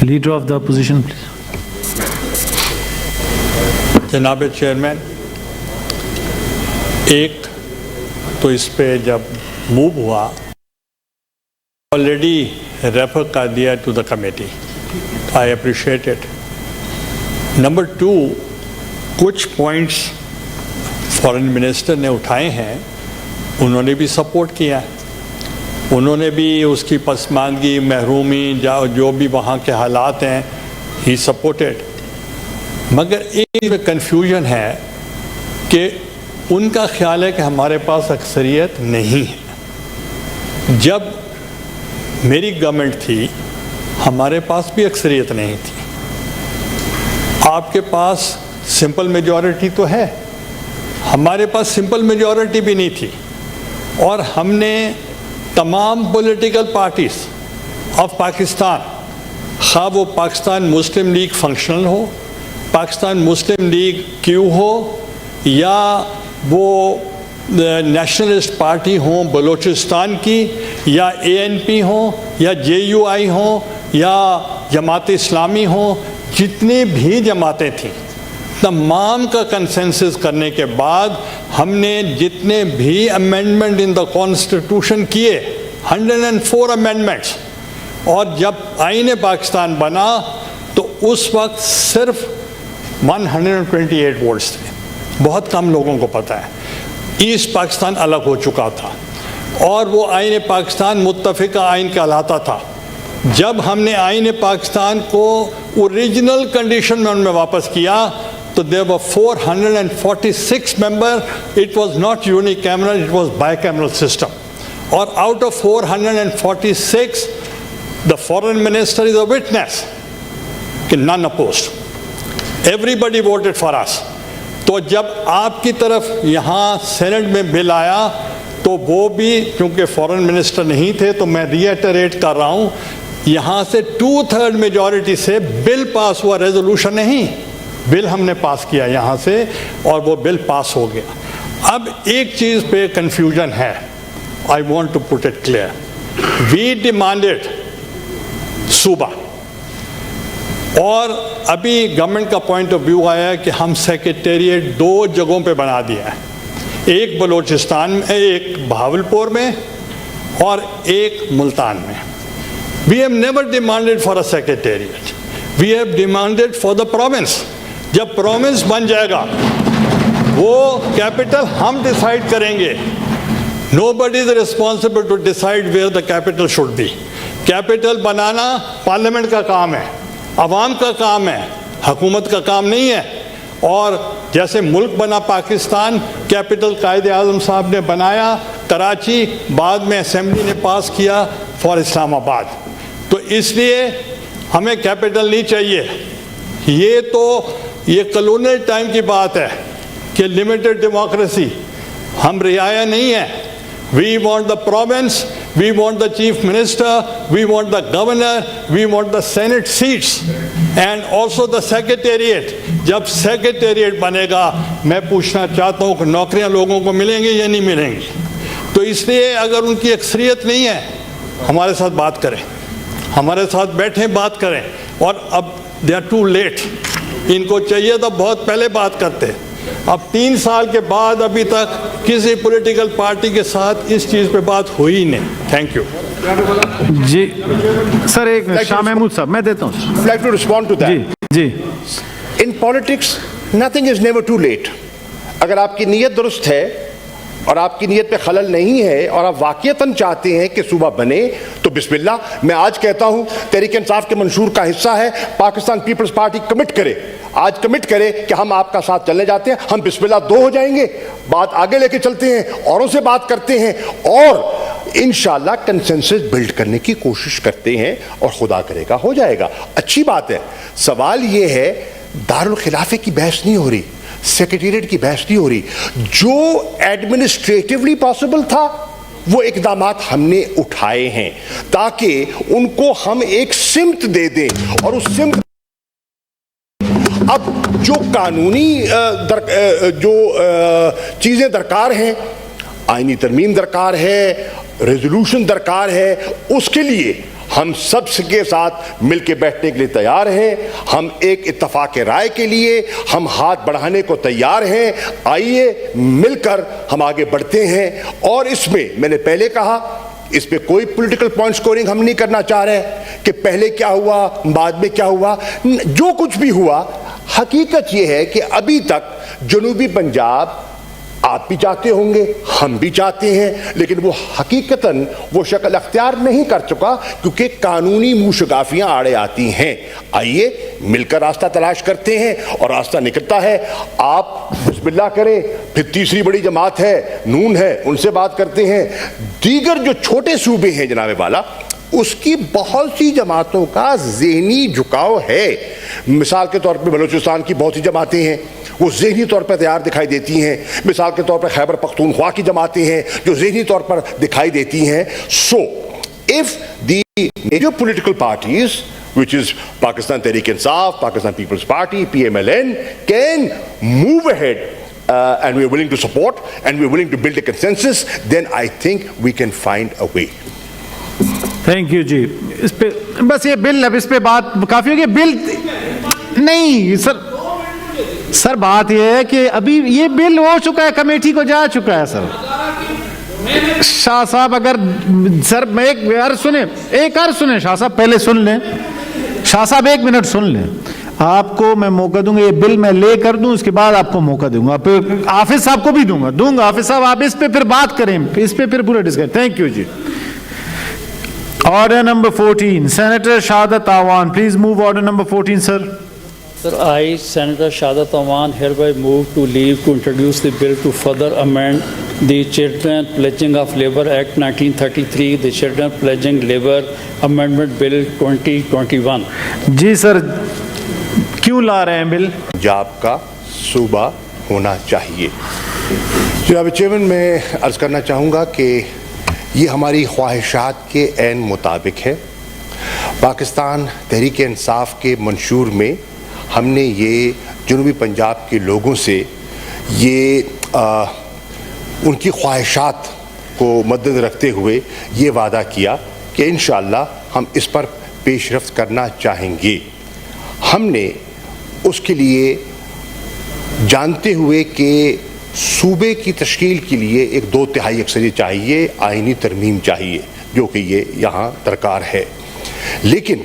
Leader of the opposition please. جناب chairman, ایک تو اس پہ جب موو ہوا آلریڈی ریفر کر دیا to the committee. I appreciate it. Number 2، کچھ پوائنٹس فارن منسٹر نے اٹھائے ہیں، انہوں نے بھی سپورٹ کیا ہے، انہوں نے بھی اس کی پسماندگی، محرومی، جو بھی وہاں کے حالات ہیں، ہی سپورٹڈ. مگر ایک کنفیوژن ہے کہ ان کا خیال ہے کہ ہمارے پاس اکثریت نہیں ہے. جب میری گورنمنٹ تھی ہمارے پاس بھی اکثریت نہیں تھی. آپ کے پاس سمپل میجورٹی تو ہے، ہمارے پاس سمپل میجورٹی بھی نہیں تھی، اور ہم نے تمام پولیٹیکل پارٹیز آف پاکستان، خواہ وہ پاکستان مسلم لیگ فنکشنل ہو، پاکستان مسلم لیگ کیو ہو، یا وہ نیشنلسٹ پارٹی ہوں بلوچستان کی، یا ANP ہوں، یا JUI ہوں، یا جماعت اسلامی ہوں، جتنی بھی جماعتیں تھیں تمام کا کنسنسس کرنے کے بعد ہم نے جتنے بھی امینڈمنٹ ان دا کانسٹیٹیوشن کیے، 104 امینڈمنٹس، اور جب آئین پاکستان بنا تو اس وقت صرف 128 ووٹس تھے. بہت کم لوگوں کو پتہ ہے. ایسٹ پاکستان الگ ہو چکا تھا اور وہ آئین پاکستان متفقہ آئین کہلاتا تھا. جب ہم نے آئین پاکستان کو اوریجنل کنڈیشن میں واپس کیا تو there were 446 members. It was not unicameral, it was bicameral system. اور out of 446, the foreign minister is a witness کہ none opposed. Everybody voted for us. تو جب آپ کی طرف یہاں سینٹ میں بل آیا تو وہ بھی چونکہ فورن منسٹر نہیں تھے تو میں ری ایٹریٹ کر رہا ہوں، یہاں سے 2/3 میجورٹی سے بل پاس ہوا، ریزولوشن نہیں، بل ہم نے پاس کیا یہاں سے اور وہ بل پاس ہو گیا. اب ایک چیز پہ کنفیوژن ہے، I want to put it clear. We demanded صوبہ، اور ابھی گورنمنٹ کا پوائنٹ آف ویو آیا ہے کہ ہم سیکریٹریٹ 2 جگہوں پہ بنا دیا ہے، ایک بلوچستان میں، ایک بہاولپور میں، اور ایک ملتان میں. We have never demanded for a secretariat. We have demanded for the province. جب پروونس بن جائے گا وہ کیپٹل ہم ڈیسائیڈ کریں گے. Nobody is responsible to decide where the capital should be. Capital banana parliament کا کام ہے، عوام کا کام ہے، حکومت کا کام نہیں ہے. اور جیسے ملک بنا پاکستان، کیپٹل قائد اعظم صاحب نے بنایا کراچی، بعد میں اسمبلی نے پاس کیا فار اسلام آباد. تو اس لیے ہمیں کیپٹل نہیں چاہیے. یہ کلونل ٹائم کی بات ہے کہ لمیٹڈ ڈیموکریسی، ہم رعایا نہیں ہے. We want the province, we want the chief minister, we want the governor, we want the senate seats and also the secretariat. جب سیکریٹریٹ بنے گا میں پوچھنا چاہتا ہوں کہ نوکریاں لوگوں کو ملیں گی یا نہیں ملیں گی. تو اس لیے اگر ان کی اکثریت نہیں ہے ہمارے ساتھ بات کریں، ہمارے ساتھ بیٹھیں بات کریں. اور اب دے آر ٹو لیٹ، ان کو چاہیے تو بہت پہلے بات کرتے. اب 3 سال کے بعد ابھی تک کسی پولیٹیکل پارٹی کے ساتھ اس چیز پہ بات ہوئی ہی نہیں. Thank you. جی سر، ایک شاہ محمود صاحب میں دیتا ہوں. I'd like to respond to that. G In politics, nothing is never too late. اگر آپ کی نیت درست ہے اور آپ کی نیت پہ خلل نہیں ہے اور آپ واقعتاً چاہتے ہیں کہ صوبہ بنے تو بسم اللہ. میں آج کہتا ہوں تحریک انصاف کے منشور کا حصہ ہے، پاکستان پیپلز پارٹی کمٹ کرے، آج کمٹ کرے کہ ہم آپ کا ساتھ چلنے جاتے ہیں. ہم بسم اللہ 2 ہو جائیں گے، بات آگے لے کے چلتے ہیں، اوروں سے بات کرتے ہیں اور انشاءاللہ کنسنسس بلڈ کرنے کی کوشش کرتے ہیں اور خدا کرے گا ہو جائے گا. اچھی بات ہے. سوال یہ ہے دارالخلافے کی بحث نہیں ہو رہی، سیکریٹریٹ کی بحث نہیں ہو رہی. جو ایڈمنسٹریٹولی پاسبل تھا وہ اقدامات ہم نے اٹھائے ہیں تاکہ ان کو ہم ایک سمت دے دیں. اور اس سمت اب جو قانونی جو چیزیں درکار ہیں، آئینی ترمیم درکار ہے، ریزولوشن درکار ہے، اس کے لیے ہم سب کے ساتھ مل کے بیٹھنے کے لیے تیار ہیں, ہم ایک اتفاق رائے کے لیے ہم ہاتھ بڑھانے کو تیار ہیں. آئیے مل کر ہم آگے بڑھتے ہیں. اور اس میں نے پہلے کہا, اس پہ کوئی پولیٹیکل پوائنٹ سکورنگ ہم نہیں کرنا چاہ رہے کہ پہلے کیا ہوا بعد میں کیا ہوا. جو کچھ بھی ہوا, حقیقت یہ ہے کہ ابھی تک جنوبی پنجاب آپ بھی چاہتے ہوں گے, ہم بھی چاہتے ہیں, لیکن وہ حقیقتاً وہ شکل اختیار نہیں کر چکا کیونکہ قانونی موشگافیاں آڑے آتی ہیں. آئیے مل کر راستہ تلاش کرتے ہیں اور راستہ نکلتا ہے. آپ بسم اللہ کریں, پھر تیسری بڑی جماعت ہے نون ہے, ان سے بات کرتے ہیں. دیگر جو چھوٹے صوبے ہیں جناب والا, اس کی بہت سی جماعتوں کا ذہنی جھکاؤ ہے. مثال کے طور پہ بلوچستان کی بہت سی جماعتیں ہیں, وہ ذہنی طور پر تیار دکھائی دیتی ہیں. مثال کے طور پر خیبر پختونخوا کی جماعتیں ہیں جو ذہنی طور پر دکھائی دیتی ہیں. So, if the major political parties, which is Pakistan Tehreek-e-Insaf, Pakistan People's Party, PMLN, can move ahead and we're willing to support and we're willing to build a consensus, then I think we can find a way. Thank you ji. اس پہ بس یہ بل, اب اس پہ بات کافی ہوگی. بل نہیں سر بات یہ ہے کہ ابھی یہ بل ہو چکا ہے, کمیٹی کو جا چکا ہے سر. شاہ صاحب اگر سر میں ایک عرض سنیں شاہ صاحب, پہلے سن لیں شاہ صاحب, 1 منٹ سن لیں. آپ کو میں موقع دوں گا, یہ بل میں لے کر دوں, اس کے بعد آپ کو موقع دوں گا, حافظ صاحب کو بھی دوں گا. حافظ صاحب آپ اس پہ پھر بات کریں, اس پہ پھر پورے ڈسکس. تھینک یو جی. Order number 14, Senator Shahadat Awan. Please move order number 14, sir. Sir, I, Senator Shahadat Awan, hereby move to leave to introduce the bill to further amend the Children Pledging of Labor Act 1933, the Children Pledging Labor Amendment Bill 2021. جی سر, کیوں لا رہے ہیں بل؟ پنجاب کا صوبہ ہونا چاہیے. جناب chairman, میں عرض کرنا چاہوں گا کہ یہ ہماری خواہشات کے عین مطابق ہے. پاکستان تحریک انصاف کے منشور میں ہم نے یہ جنوبی پنجاب کے لوگوں سے یہ ان کی خواہشات کو مدنظر رکھتے ہوئے یہ وعدہ کیا کہ انشاءاللہ ہم اس پر پیش رفت کرنا چاہیں گے. ہم نے اس کے لیے جانتے ہوئے کہ صوبے کی تشکیل کے لیے ایک 2/3 اکثریت چاہیے, آئینی ترمیم چاہیے, جو کہ یہ یہاں درکار ہے. لیکن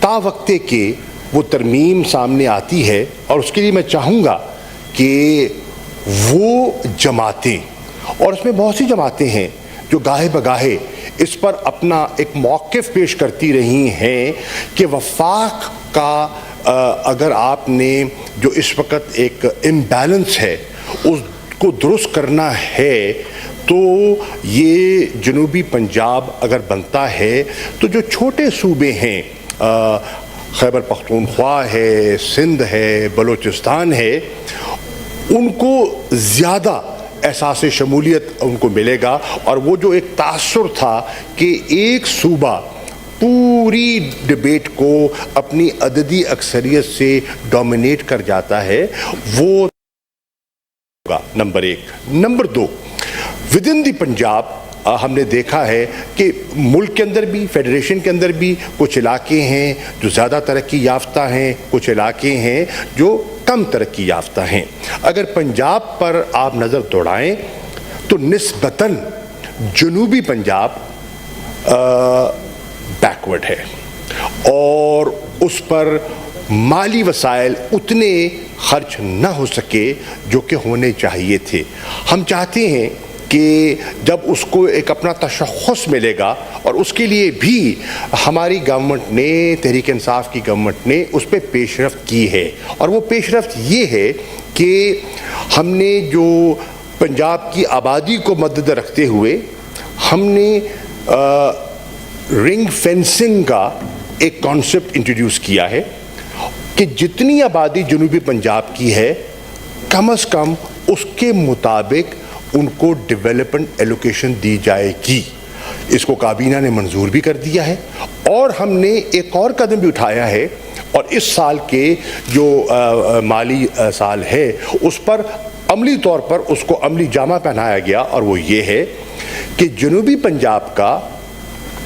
تا وقتے کہ وہ ترمیم سامنے آتی ہے, اور اس کے لیے میں چاہوں گا کہ وہ جماعتیں, اور اس میں بہت سی جماعتیں ہیں جو گاہے بگاہے اس پر اپنا ایک موقف پیش کرتی رہی ہیں کہ وفاق کا اگر آپ نے جو اس وقت ایک امبیلنس ہے اس کو درست کرنا ہے, تو یہ جنوبی پنجاب اگر بنتا ہے تو جو چھوٹے صوبے ہیں, خیبر پختونخوا ہے, سندھ ہے, بلوچستان ہے, ان کو زیادہ احساس شمولیت ان کو ملے گا. اور وہ جو ایک تاثر تھا کہ ایک صوبہ پوری ڈبیٹ کو اپنی عددی اکثریت سے ڈومینیٹ کر جاتا ہے, وہ نمبر 1. نمبر 2, ود ان دی پنجاب ہم نے دیکھا ہے کہ ملک کے اندر بھی, فیڈریشن کے اندر بھی کچھ علاقے ہیں جو زیادہ ترقی یافتہ ہیں, کچھ علاقے ہیں جو کم ترقی یافتہ ہیں. اگر پنجاب پر آپ نظر دوڑائیں تو نسبتاً جنوبی پنجاب بیکورڈ ہے, اور اس پر مالی وسائل اتنے خرچ نہ ہو سکے جو کہ ہونے چاہیے تھے. ہم چاہتے ہیں کہ جب اس کو ایک اپنا تشخص ملے گا, اور اس کے لیے بھی ہماری گورنمنٹ نے, تحریک انصاف کی گورنمنٹ نے اس پہ پیش رفت کی ہے. اور وہ پیش رفت یہ ہے کہ ہم نے جو پنجاب کی آبادی کو مدنظر رکھتے ہوئے ہم نے رنگ فینسنگ کا ایک کانسیپٹ انٹروڈیوس کیا ہے کہ جتنی آبادی جنوبی پنجاب کی ہے, کم از کم اس کے مطابق ان کو ڈیولپمنٹ ایلوکیشن دی جائے گی. اس کو کابینہ نے منظور بھی کر دیا ہے, اور ہم نے ایک اور قدم بھی اٹھایا ہے, اور اس سال کے جو مالی سال ہے اس پر عملی طور پر اس کو عملی جامہ پہنایا گیا, اور وہ یہ ہے کہ جنوبی پنجاب کا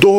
2